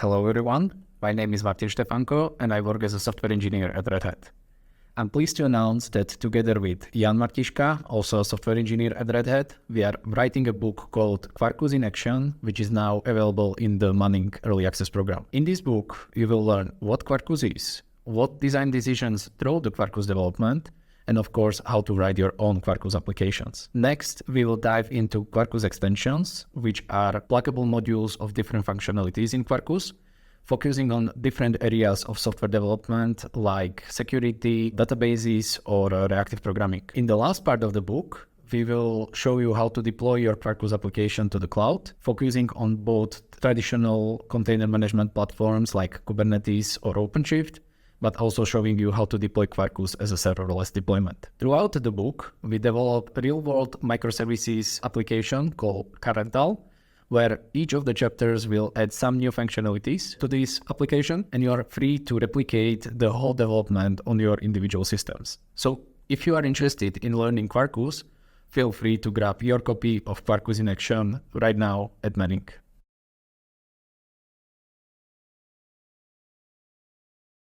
Hello everyone, my name is Martin Stefanko and I work as a software engineer at Red Hat. I'm pleased to announce that together with Jan Martiška, also a software engineer at Red Hat, we are writing a book called Quarkus in Action, which is now available in the Manning Early Access program. In this book, you will learn what Quarkus is, what design decisions drove the Quarkus development, and of course, how to write your own Quarkus applications. Next, we will dive into Quarkus Extensions, which are pluggable modules of different functionalities in Quarkus, focusing on different areas of software development like security, databases, or reactive programming. In the last part of the book, we will show you how to deploy your Quarkus application to the cloud, focusing on both traditional container management platforms like Kubernetes or OpenShift, but also showing you how to deploy Quarkus as a serverless deployment. Throughout the book, we develop a real-world microservices application called Quarkus, where each of the chapters will add some new functionalities to this application, and you are free to replicate the whole development on your individual systems. So if you are interested in learning Quarkus, feel free to grab your copy of Quarkus in Action right now at Manning.